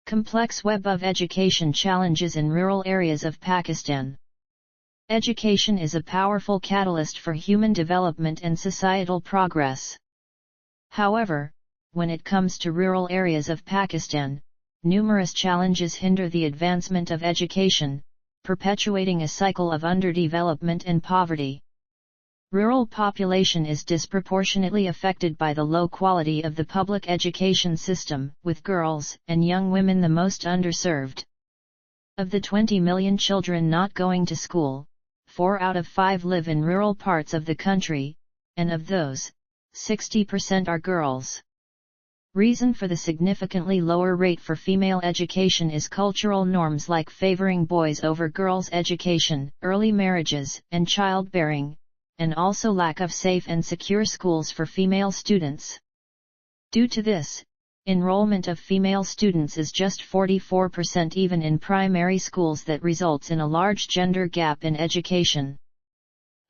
Complex web of education challenges in rural areas of Pakistan. Education is a powerful catalyst for human development and societal progress. However, when it comes to rural areas of Pakistan, numerous challenges hinder the advancement of education, perpetuating a cycle of underdevelopment and poverty. Rural population is disproportionately affected by the low quality of the public education system, with girls and young women the most underserved. Of the 20 million children not going to school, 4 out of 5 live in rural parts of the country, and of those, 60% are girls. Reason for the significantly lower rate for female education is cultural norms like favoring boys over girls' education, early marriages, and childbearing, and also lack of safe and secure schools for female students. Due to this, enrollment of female students is just 44% even in primary schools. That results in a large gender gap in education.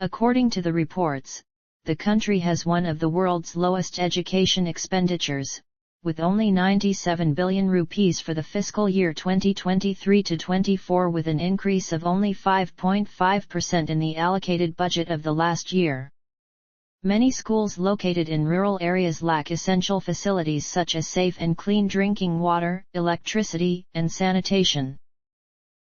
According to the reports, the country has one of the world's lowest education expenditures, with only 97 billion rupees for the fiscal year 2023-24, with an increase of only 5.5% in the allocated budget of the last year. Many schools located in rural areas lack essential facilities such as safe and clean drinking water, electricity, and sanitation.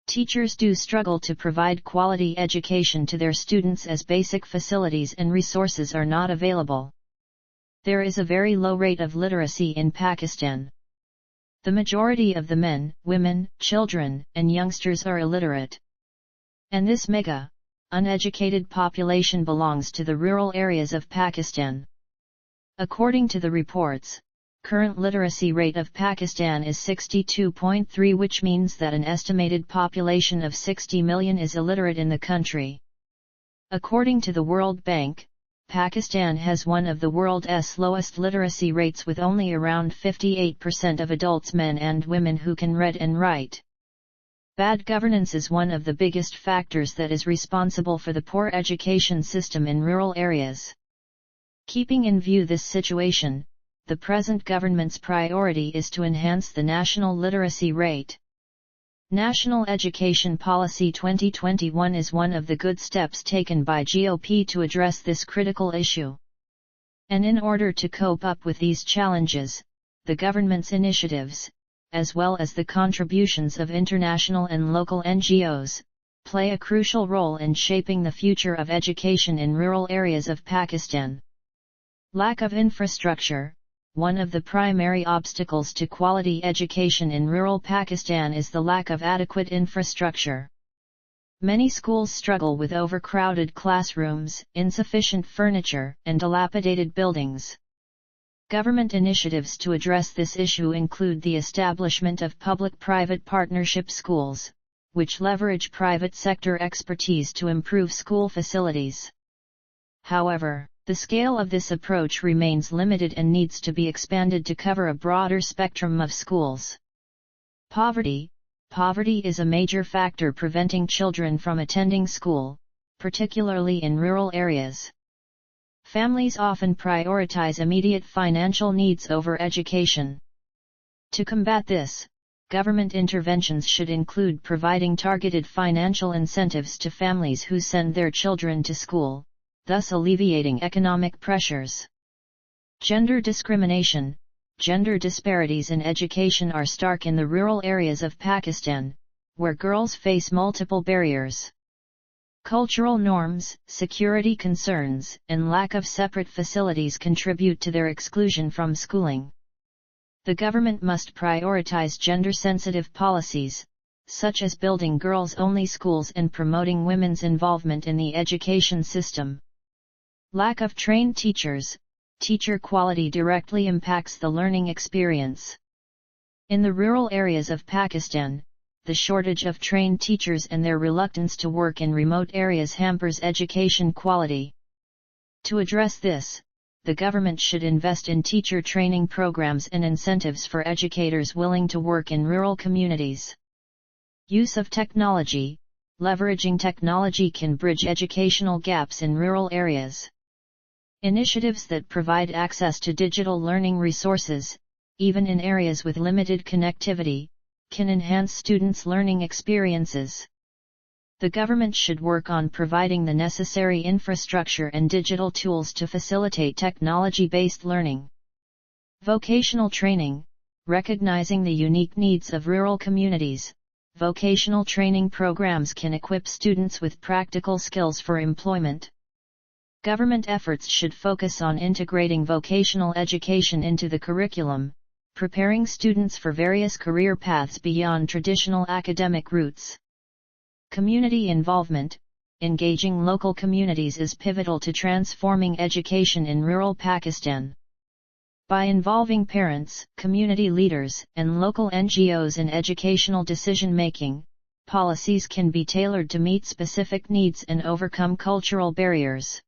Teachers do struggle to provide quality education to their students as basic facilities and resources are not available. There is a very low rate of literacy in Pakistan. The majority of the men, women, children, and youngsters are illiterate. And this mega, uneducated population belongs to the rural areas of Pakistan. According to the reports, current literacy rate of Pakistan is 62.3, which means that an estimated population of 60 million is illiterate in the country. According to the World Bank, Pakistan has one of the world's lowest literacy rates, with only around 58% of adults, men and women, who can read and write. Bad governance is one of the biggest factors that is responsible for the poor education system in rural areas. Keeping in view this situation, the present government's priority is to enhance the national literacy rate. National Education Policy 2021 is one of the good steps taken by GOP to address this critical issue. And in order to cope up with these challenges, the government's initiatives, as well as the contributions of international and local NGOs, play a crucial role in shaping the future of education in rural areas of Pakistan. Lack of infrastructure. One of the primary obstacles to quality education in rural Pakistan is the lack of adequate infrastructure. Many schools struggle with overcrowded classrooms, insufficient furniture, and dilapidated buildings. Government initiatives to address this issue include the establishment of public-private partnership schools, which leverage private sector expertise to improve school facilities. However, the scale of this approach remains limited and needs to be expanded to cover a broader spectrum of schools. Poverty. Poverty is a major factor preventing children from attending school, particularly in rural areas. Families often prioritize immediate financial needs over education. To combat this, government interventions should include providing targeted financial incentives to families who send their children to school, thus alleviating economic pressures. Gender discrimination. Gender disparities in education are stark in the rural areas of Pakistan, where girls face multiple barriers. Cultural norms, security concerns, and lack of separate facilities contribute to their exclusion from schooling. The government must prioritize gender-sensitive policies, such as building girls-only schools and promoting women's involvement in the education system. Lack of trained teachers. Teacher quality directly impacts the learning experience. In the rural areas of Pakistan, the shortage of trained teachers and their reluctance to work in remote areas hampers education quality. To address this, the government should invest in teacher training programs and incentives for educators willing to work in rural communities. Use of technology. Leveraging technology can bridge educational gaps in rural areas. Initiatives that provide access to digital learning resources, even in areas with limited connectivity, can enhance students' learning experiences. The government should work on providing the necessary infrastructure and digital tools to facilitate technology-based learning. Vocational training, recognizing the unique needs of rural communities. Vocational training programs can equip students with practical skills for employment. Government efforts should focus on integrating vocational education into the curriculum, preparing students for various career paths beyond traditional academic routes. Community involvement, engaging local communities is pivotal to transforming education in rural Pakistan. By involving parents, community leaders, and local NGOs in educational decision-making, policies can be tailored to meet specific needs and overcome cultural barriers.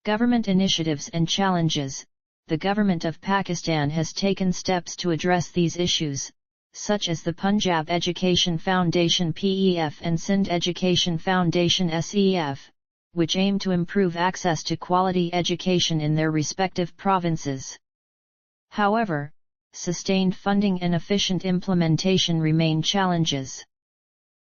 Government initiatives and challenges. The government of Pakistan has taken steps to address these issues, such as the Punjab Education Foundation (PEF) and Sindh Education Foundation (SEF), which aim to improve access to quality education in their respective provinces. However, sustained funding and efficient implementation remain challenges.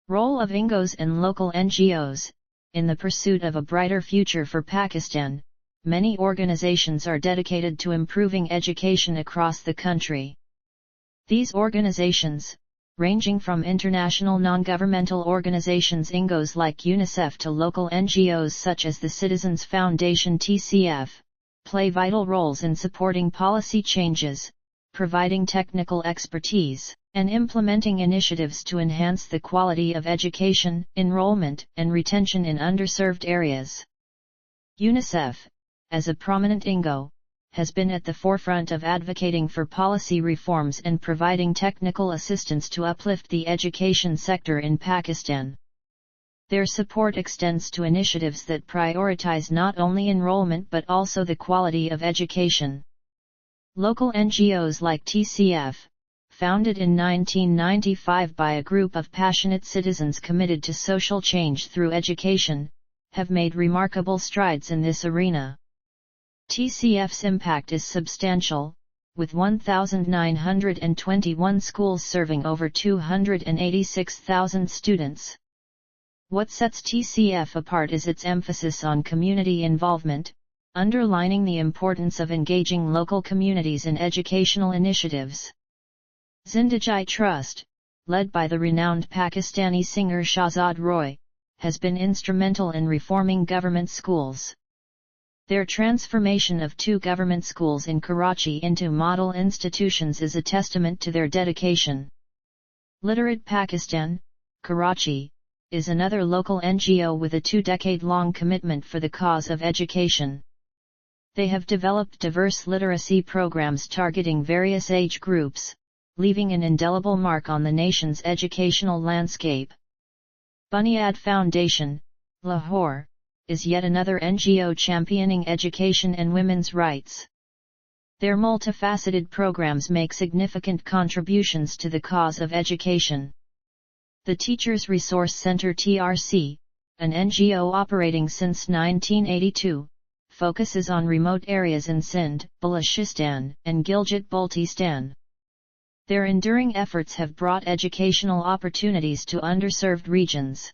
Role of INGOs and local NGOs. In the pursuit of a brighter future for Pakistan, many organizations are dedicated to improving education across the country. These organizations, ranging from international non-governmental organizations INGOs like UNICEF to local NGOs such as the Citizens Foundation (TCF), play vital roles in supporting policy changes, providing technical expertise, and implementing initiatives to enhance the quality of education, enrollment, and retention in underserved areas. UNICEF, as a prominent INGO, has been at the forefront of advocating for policy reforms and providing technical assistance to uplift the education sector in Pakistan. Their support extends to initiatives that prioritize not only enrollment but also the quality of education. Local NGOs like TCF, founded in 1995 by a group of passionate citizens committed to social change through education, have made remarkable strides in this arena. TCF's impact is substantial, with 1,921 schools serving over 286,000 students. What sets TCF apart is its emphasis on community involvement, underlining the importance of engaging local communities in educational initiatives. Zindagi Trust, led by the renowned Pakistani singer Shahzad Roy, has been instrumental in reforming government schools. Their transformation of 2 government schools in Karachi into model institutions is a testament to their dedication. Literate Pakistan, Karachi, is another local NGO with a 2-decade-long commitment for the cause of education. They have developed diverse literacy programs targeting various age groups, leaving an indelible mark on the nation's educational landscape. Bunyad Foundation, Lahore, is yet another NGO championing education and women's rights. Their multifaceted programs make significant contributions to the cause of education. The Teachers Resource Center (TRC), an NGO operating since 1982, focuses on remote areas in Sindh, Balochistan, and Gilgit-Baltistan. Their enduring efforts have brought educational opportunities to underserved regions.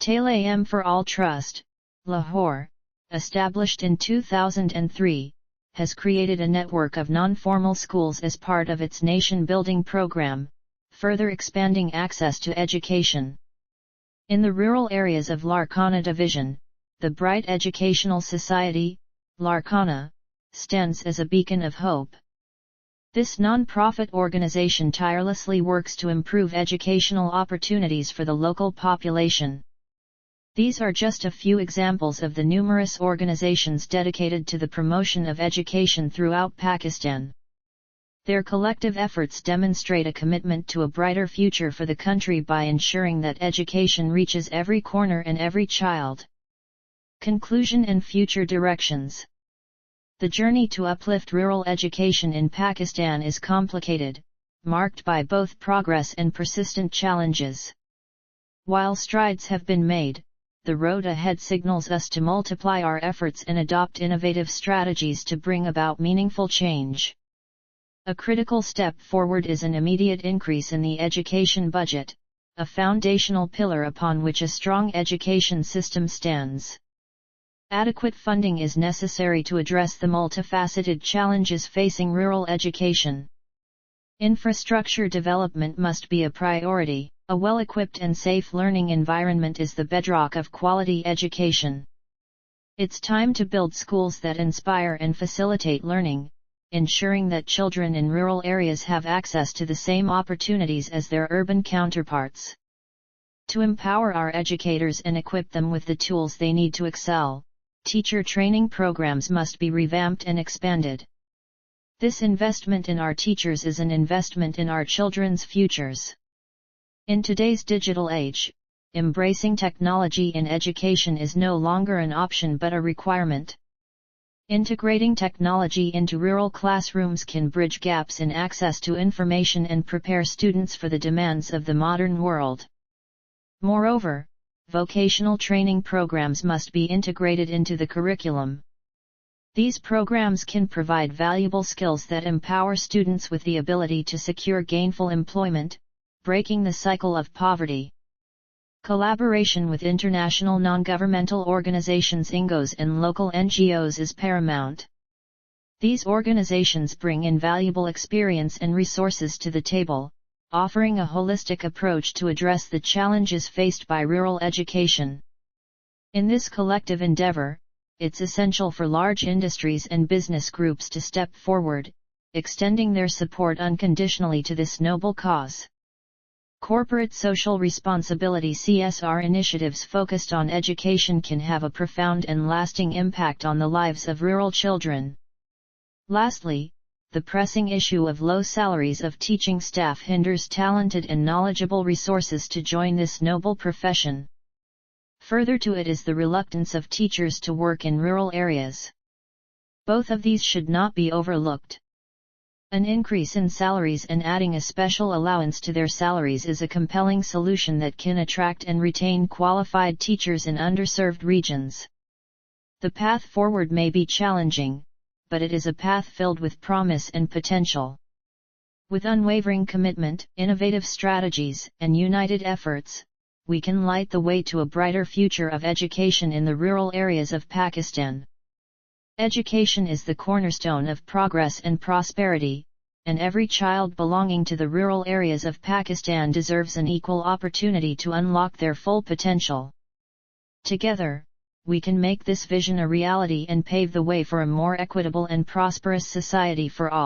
Talim for All Trust, Lahore, established in 2003, has created a network of non-formal schools as part of its nation-building program, further expanding access to education. In the rural areas of Larkana Division, the Bright Educational Society, Larkana, stands as a beacon of hope. This non-profit organization tirelessly works to improve educational opportunities for the local population. These are just a few examples of the numerous organizations dedicated to the promotion of education throughout Pakistan. Their collective efforts demonstrate a commitment to a brighter future for the country by ensuring that education reaches every corner and every child. Conclusion and future directions. The journey to uplift rural education in Pakistan is complicated, marked by both progress and persistent challenges. While strides have been made, the road ahead signals us to multiply our efforts and adopt innovative strategies to bring about meaningful change. A critical step forward is an immediate increase in the education budget, a foundational pillar upon which a strong education system stands. Adequate funding is necessary to address the multifaceted challenges facing rural education. Infrastructure development must be a priority. A well-equipped and safe learning environment is the bedrock of quality education. It's time to build schools that inspire and facilitate learning, ensuring that children in rural areas have access to the same opportunities as their urban counterparts. To empower our educators and equip them with the tools they need to excel, teacher training programs must be revamped and expanded. This investment in our teachers is an investment in our children's futures. In today's digital age, embracing technology in education is no longer an option but a requirement. Integrating technology into rural classrooms can bridge gaps in access to information and prepare students for the demands of the modern world. Moreover, vocational training programs must be integrated into the curriculum. These programs can provide valuable skills that empower students with the ability to secure gainful employment, breaking the cycle of poverty. Collaboration with international non-governmental organizations (INGOs) and local NGOs is paramount. These organizations bring invaluable experience and resources to the table, offering a holistic approach to address the challenges faced by rural education. In this collective endeavor, it's essential for large industries and business groups to step forward, extending their support unconditionally to this noble cause. Corporate social responsibility (CSR) initiatives focused on education can have a profound and lasting impact on the lives of rural children. Lastly, the pressing issue of low salaries of teaching staff hinders talented and knowledgeable resources to join this noble profession. Further to it is the reluctance of teachers to work in rural areas. Both of these should not be overlooked. An increase in salaries and adding a special allowance to their salaries is a compelling solution that can attract and retain qualified teachers in underserved regions. The path forward may be challenging, but it is a path filled with promise and potential. With unwavering commitment, innovative strategies, and united efforts, we can light the way to a brighter future of education in the rural areas of Pakistan. Education is the cornerstone of progress and prosperity, and every child belonging to the rural areas of Pakistan deserves an equal opportunity to unlock their full potential. Together, we can make this vision a reality and pave the way for a more equitable and prosperous society for all.